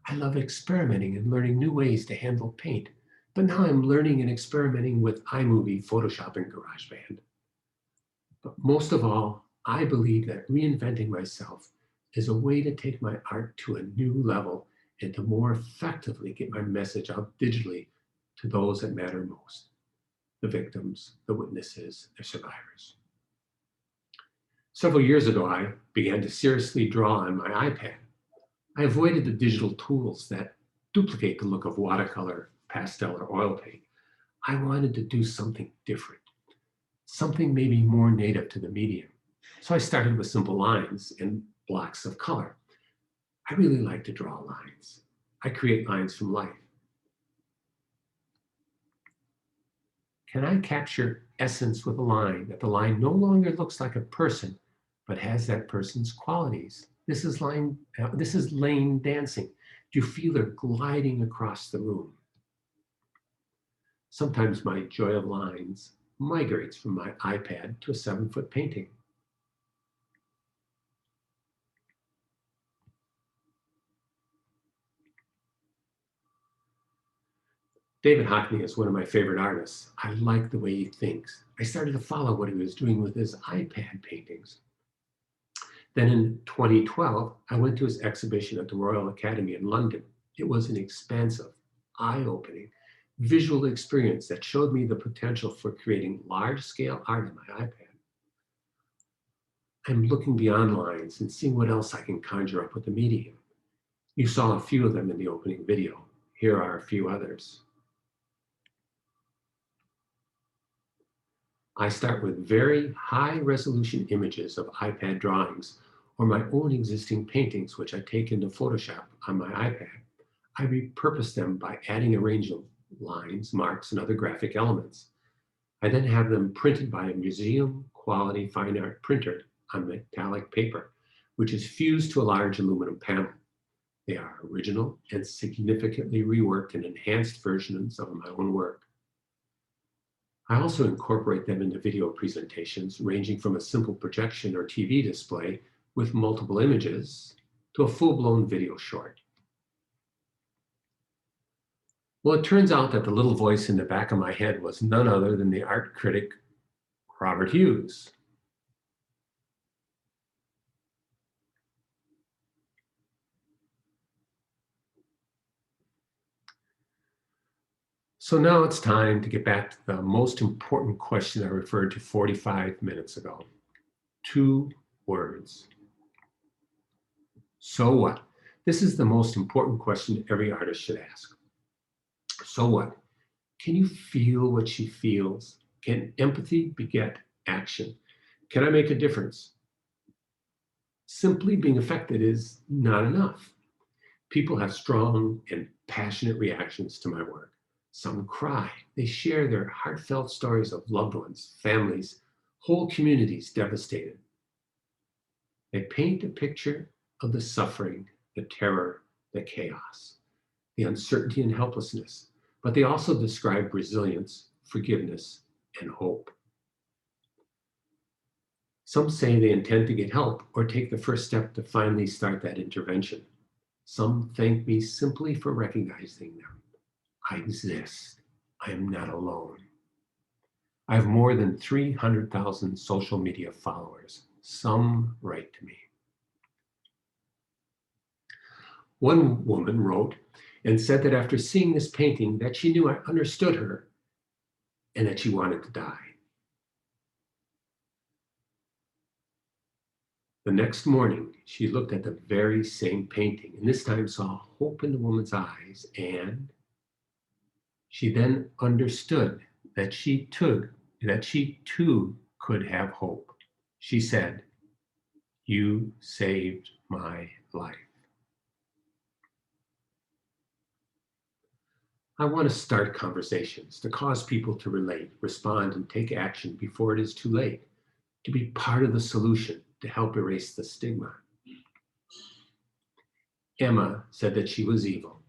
I love experimenting and learning new ways to handle paint, but now I'm learning and experimenting with iMovie, Photoshop, and GarageBand. But most of all, I believe that reinventing myself is a way to take my art to a new level and to more effectively get my message out digitally to those that matter most, the victims, the witnesses, the survivors. Several years ago, I began to seriously draw on my iPad. I avoided the digital tools that duplicate the look of watercolor, pastel, or oil paint. I wanted to do something different, something maybe more native to the medium. So I started with simple lines and blocks of color. I really like to draw lines. I create lines from life. Can I capture essence with a line, that the line no longer looks like a person, but has that person's qualities? This is lane dancing. Do you feel her gliding across the room? Sometimes my joy of lines migrates from my iPad to a 7-foot painting. David Hockney is one of my favorite artists. I like the way he thinks. I started to follow what he was doing with his iPad paintings. Then in 2012, I went to his exhibition at the Royal Academy in London. It was an expansive, eye-opening, visual experience that showed me the potential for creating large-scale art on my iPad. I'm looking beyond lines and seeing what else I can conjure up with the medium. You saw a few of them in the opening video. Here are a few others. I start with very high-resolution images of iPad drawings or my own existing paintings, which I take into Photoshop on my iPad. I repurpose them by adding a range of lines, marks, and other graphic elements. I then have them printed by a museum-quality fine art printer on metallic paper, which is fused to a large aluminum panel. They are original and significantly reworked and enhanced versions of my own work. I also incorporate them into video presentations, ranging from a simple projection or TV display with multiple images to a full-blown video short. Well, it turns out that the little voice in the back of my head was none other than the art critic, Robert Hughes. So now it's time to get back to the most important question I referred to 45 minutes ago. 2 words. So what? This is the most important question every artist should ask. So what? Can you feel what she feels? Can empathy beget action? Can I make a difference? Simply being affected is not enough. People have strong and passionate reactions to my work. Some cry. They share their heartfelt stories of loved ones, families, whole communities devastated. They paint a picture of the suffering, the terror, the chaos, the uncertainty and helplessness, but they also describe resilience, forgiveness, and hope. Some say they intend to get help or take the first step to finally start that intervention. Some thank me simply for recognizing them. I exist. I am not alone. I have more than 300,000 social media followers. Some write to me. One woman wrote and said that after seeing this painting that she knew I understood her and that she wanted to die. The next morning, she looked at the very same painting and this time saw hope in the woman's eyes, and she then understood that she too could have hope. She said, "You saved my life." I want to start conversations to cause people to relate, respond, and take action before it is too late, to be part of the solution to help erase the stigma. Emma said that she was evil.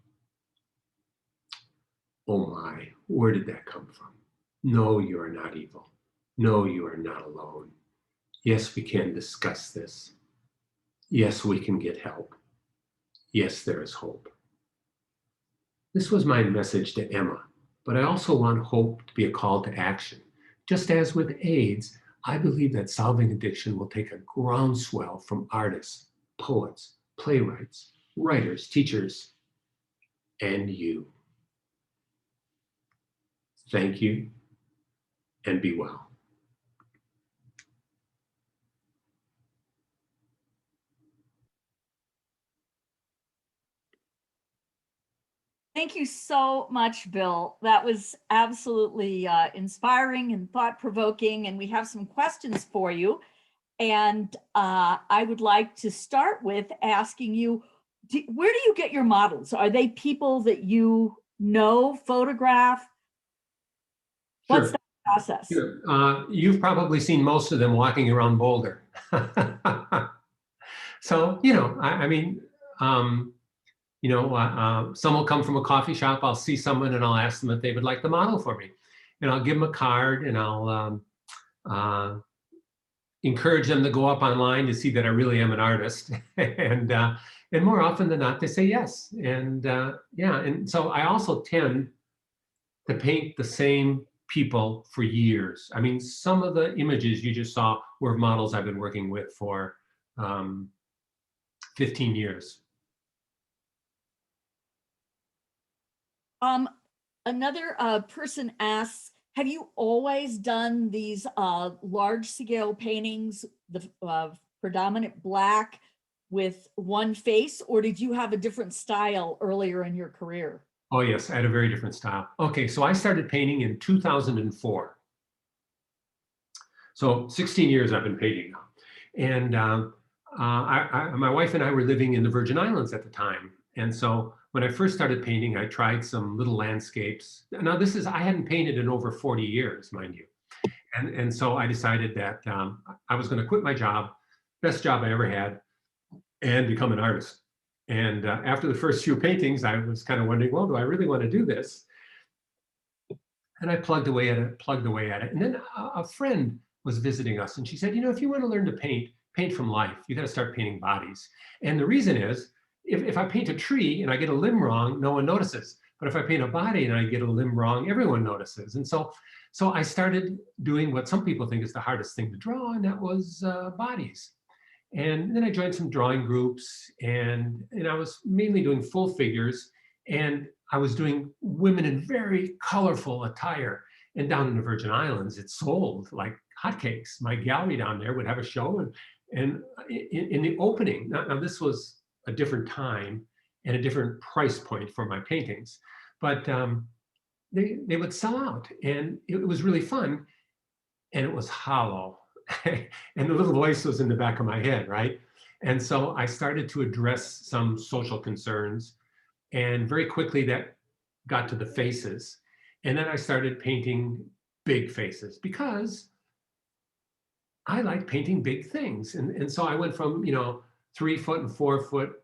Oh my, where did that come from? No, you are not evil. No, you are not alone. Yes, we can discuss this. Yes, we can get help. Yes, there is hope. This was my message to Emma, but I also want hope to be a call to action. Just as with AIDS, I believe that solving addiction will take a groundswell from artists, poets, playwrights, writers, teachers, and you. Thank you, and be well. Thank you so much, Bill. That was absolutely inspiring and thought-provoking, and we have some questions for you. And I would like to start with asking you, where do you get your models? Are they people that you know, photograph? What's Sure. the process? Sure. You've probably seen most of them walking around Boulder. So, some will come from a coffee shop. I'll see someone and I'll ask them if they would like the model for me. And I'll give them a card and I'll encourage them to go up online to see that I really am an artist. And more often than not, they say yes. And and so I also tend to paint the same people for years. I mean, some of the images you just saw were models I've been working with for 15 years. Another person asks, have you always done these large scale paintings, the predominant black with one face, or did you have a different style earlier in your career? Oh yes, I had a very different style. Okay, so I started painting in 2004. So 16 years I've been painting now. And my wife and I were living in the Virgin Islands at the time. And so when I first started painting, I tried some little landscapes. Now I hadn't painted in over 40 years, mind you. And so I decided that I was going to quit my job, best job I ever had, and become an artist. And after the first few paintings, I was kind of wondering, well, do I really want to do this? And I plugged away at it. And then a friend was visiting us and she said, if you want to learn to paint from life, you got to start painting bodies. And the reason is, if I paint a tree and I get a limb wrong, no one notices. But if I paint a body and I get a limb wrong, everyone notices. And so I started doing what some people think is the hardest thing to draw, and that was bodies. And then I joined some drawing groups, and I was mainly doing full figures, and I was doing women in very colorful attire. And down in the Virgin Islands, it sold like hotcakes. My gallery down there would have a show, and in the opening, now this was a different time and a different price point for my paintings. But they would sell out, and it was really fun, and it was hollow. And the little voice was in the back of my head, right? And so I started to address some social concerns, and very quickly that got to the faces. And then I started painting big faces because I like painting big things. And so I went from, 3-foot and 4-foot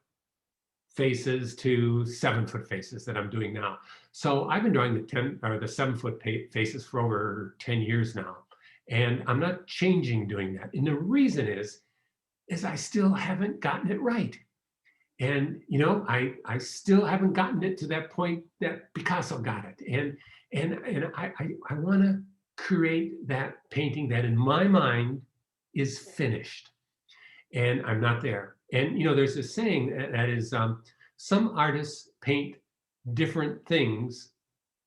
faces to 7-foot faces that I'm doing now. So I've been drawing the 7-foot faces for over 10 years now. And I'm not changing doing that. And the reason is I still haven't gotten it right. And, I still haven't gotten it to that point that Picasso got it. And I want to create that painting that in my mind is finished. And I'm not there. And, there's this saying that is, some artists paint different things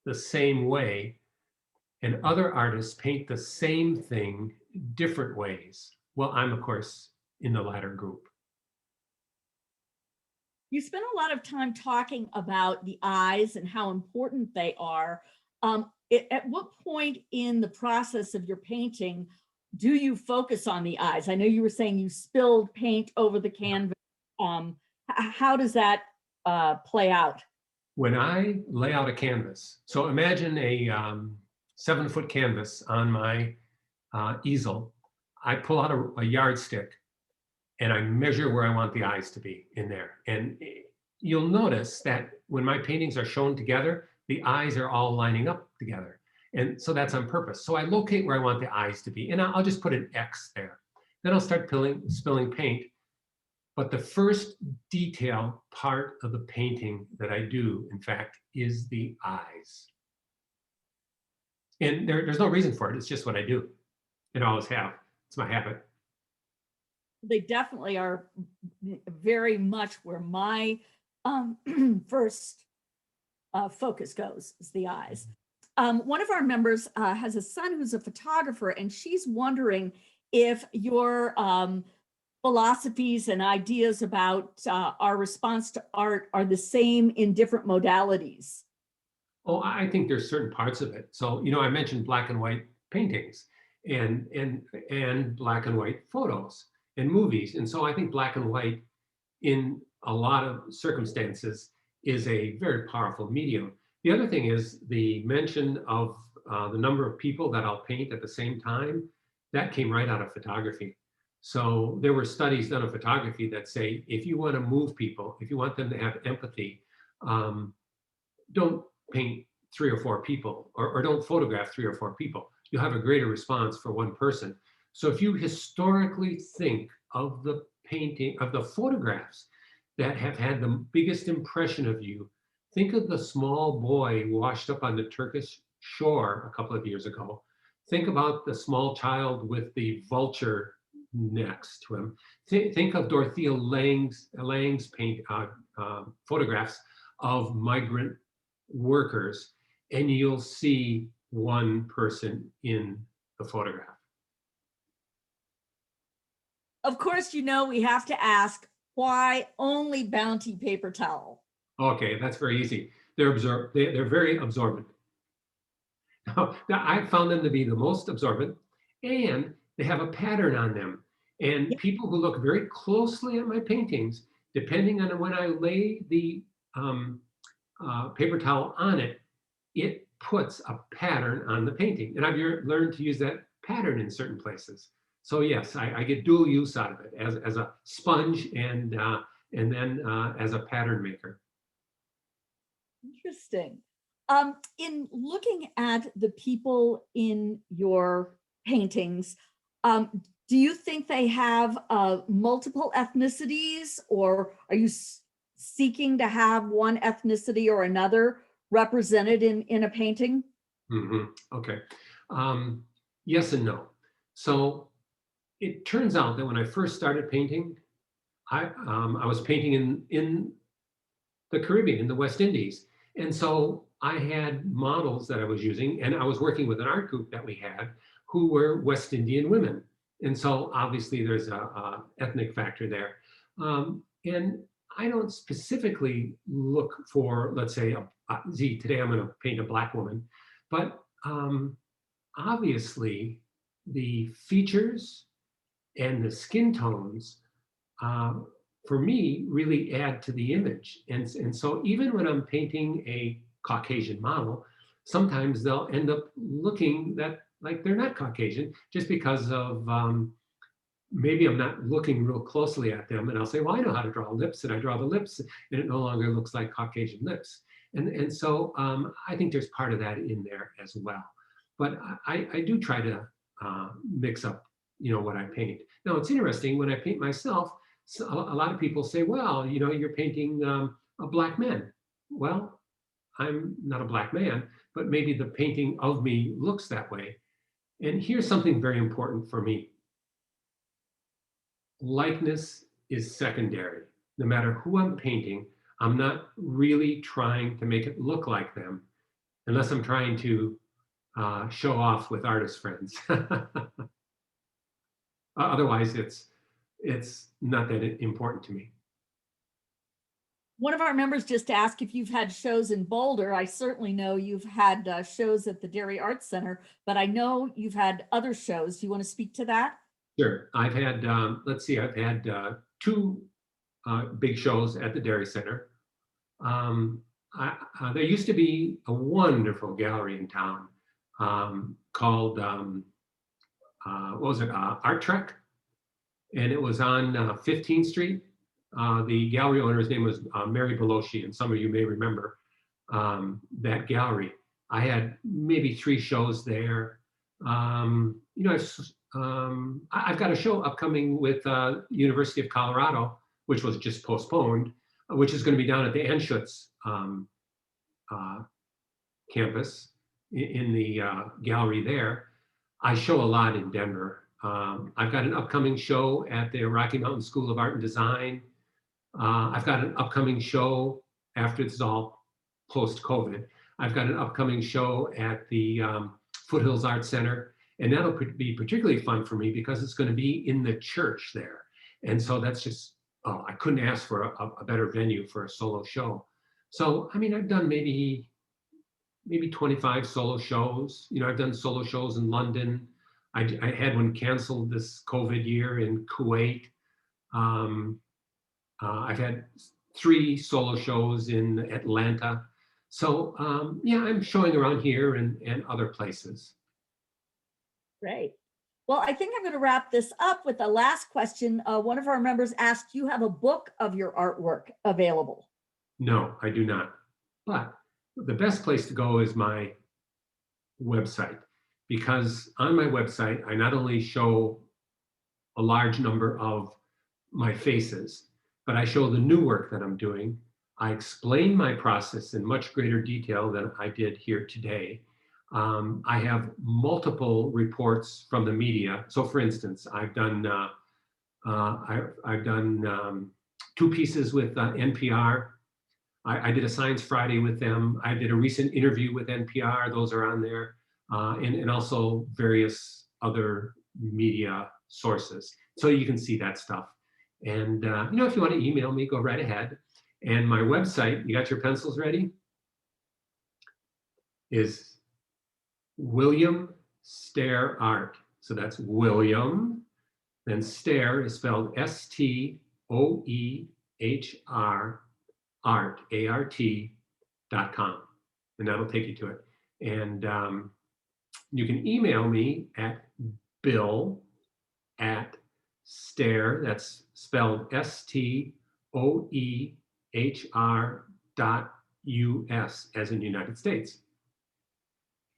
the same way, and other artists paint the same thing different ways. Well, I'm, of course, in the latter group. You spend a lot of time talking about the eyes and how important they are. At what point in the process of your painting do you focus on the eyes? I know you were saying you spilled paint over the canvas. How does that play out? When I lay out a canvas, so imagine a 7-foot canvas on my easel. I pull out a yardstick and I measure where I want the eyes to be in there. And you'll notice that when my paintings are shown together, the eyes are all lining up together. And so that's on purpose. So I locate where I want the eyes to be, and I'll just put an X there. Then I'll start spilling paint. But the first detail part of the painting that I do, in fact, is the eyes. And there's no reason for it. It's just what I do. And I always have. It's my habit. They definitely are very much where my first focus goes, is the eyes. One of our members has a son who's a photographer, and she's wondering if your philosophies and ideas about our response to art are the same in different modalities. Oh, I think there's certain parts of it. So, I mentioned black and white paintings and black and white photos and movies. And so I think black and white in a lot of circumstances is a very powerful medium. The other thing is the mention of the number of people that I'll paint at the same time. That came right out of photography. So there were studies done of photography that say, if you want to move people, if you want them to have empathy, don't paint 3 or 4 people, or don't photograph 3 or 4 people. You'll have a greater response for one person. So if you historically think of the painting, of the photographs that have had the biggest impression of you, think of the small boy washed up on the Turkish shore a couple of years ago. Think about the small child with the vulture next to him. Think of Dorothea Lange's photographs of migrant workers, and you'll see one person in the photograph. Of course, we have to ask, why only Bounty paper towel? Okay, that's very easy. They're very absorbent. Now, I found them to be the most absorbent, and they have a pattern on them. And people who look very closely at my paintings, depending on when I lay the paper towel on it, it puts a pattern on the painting. And I've learned to use that pattern in certain places. So yes, I get dual use out of it as a sponge and then as a pattern maker. Interesting. In looking at the people in your paintings, do you think they have multiple ethnicities, or are you seeking to have one ethnicity or another represented in a painting? Mm-hmm. Okay. Yes and no. So it turns out that when I first started painting, I was painting in the Caribbean, in the West Indies. And so I had models that I was using, and I was working with an art group that we had who were West Indian women. And so obviously there's a ethnic factor there. And I don't specifically look for, let's say, today I'm going to paint a black woman. But obviously, the features and the skin tones, for me, really add to the image. And so even when I'm painting a Caucasian model, sometimes they'll end up looking like they're not Caucasian just because of maybe I'm not looking real closely at them, and I'll say, well, I know how to draw lips, and I draw the lips, and it no longer looks like Caucasian lips. And so I think there's part of that in there as well. But I do try to mix up, what I paint. Now, it's interesting, when I paint myself, so a lot of people say, well, you're painting a black man. Well, I'm not a black man, but maybe the painting of me looks that way. And here's something very important for me. Likeness is secondary. No matter who I'm painting, I'm not really trying to make it look like them, unless I'm trying to show off with artist friends. Otherwise, it's not that important to me. One of our members just asked if you've had shows in Boulder. I certainly know you've had shows at the Dairy Arts Center, but I know you've had other shows. Do you want to speak to that? Sure. I've had, I've had 2 big shows at the Dairy Center. There used to be a wonderful gallery in town called, what was it, Art Trek? And it was on 15th Street. The gallery owner's name was Mary Beloshi, and some of you may remember that gallery. I had maybe 3 shows there. I've got a show upcoming with University of Colorado, which was just postponed, which is going to be down at the Anschutz campus in the gallery there. I show a lot in Denver. I've got an upcoming show at the Rocky Mountain School of Art and Design. I've got an upcoming show after this is all post-COVID. I've got an upcoming show at the Foothills Art Center, and that'll be particularly fun for me because it's going to be in the church there. And so that's just, I couldn't ask for a better venue for a solo show. So, I mean, I've done maybe 25 solo shows. I've done solo shows in London. I had one canceled this COVID year in Kuwait. I've had 3 solo shows in Atlanta. So yeah, I'm showing around here and other places. Great. Well, I think I'm going to wrap this up with the last question. One of our members asked, you have a book of your artwork available? No, I do not. But the best place to go is my website, because on my website, I not only show a large number of my faces, but I show the new work that I'm doing. I explain my process in much greater detail than I did here today. I have multiple reports from the media. So, for instance, I've done 2 pieces with NPR. I did a Science Friday with them. I did a recent interview with NPR. Those are on there, and also various other media sources. So you can see that stuff. And if you want to email me, go right ahead. And my website, you got your pencils ready? Is William Stoehr Art. So that's William, then Stoehr is spelled S-T-O-E-H-R, art, A-R-T.com. And that'll take you to it. And you can email me at bill@Stoehr, that's spelled S-T-O-E-H-R.US, as in United States.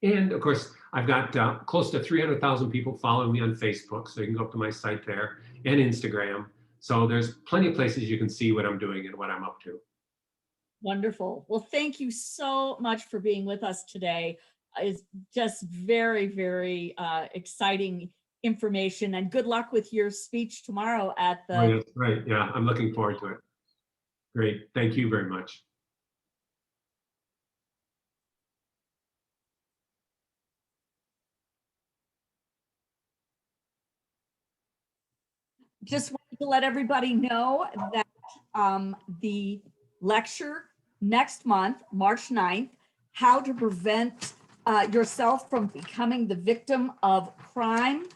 And of course, I've got close to 300,000 people following me on Facebook, so you can go up to my site there, and Instagram. So there's plenty of places you can see what I'm doing and what I'm up to. Wonderful. Well, thank you so much for being with us today. It's just very, very exciting information, and good luck with your speech tomorrow at the... Oh, yeah, right. Yeah, I'm looking forward to it. Great. Thank you very much. Just wanted to let everybody know that the lecture next month, March 9th, how to prevent yourself from becoming the victim of crime.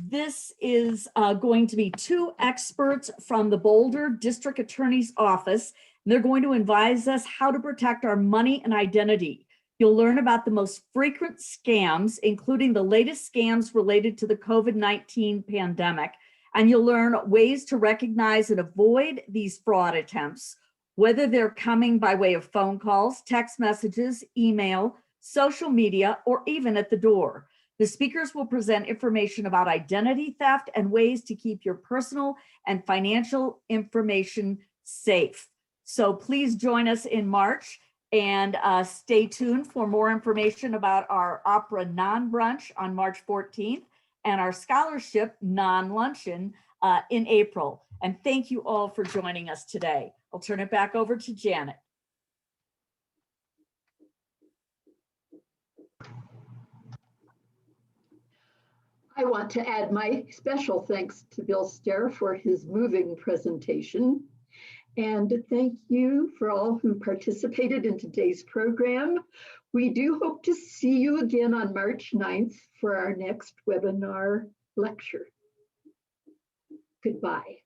This is going to be 2 experts from the Boulder District Attorney's Office. And they're going to advise us how to protect our money and identity. You'll learn about the most frequent scams, including the latest scams related to the COVID-19 pandemic. And you'll learn ways to recognize and avoid these fraud attempts, whether they're coming by way of phone calls, text messages, email, social media, or even at the door. The speakers will present information about identity theft and ways to keep your personal and financial information safe. So please join us in March and stay tuned for more information about our opera non-brunch on March 14th and our scholarship non-luncheon in April. And thank you all for joining us today. I'll turn it back over to Janet. I want to add my special thanks to Bill Stoehr for his moving presentation. And thank you for all who participated in today's program. We do hope to see you again on March 9th for our next webinar lecture. Goodbye.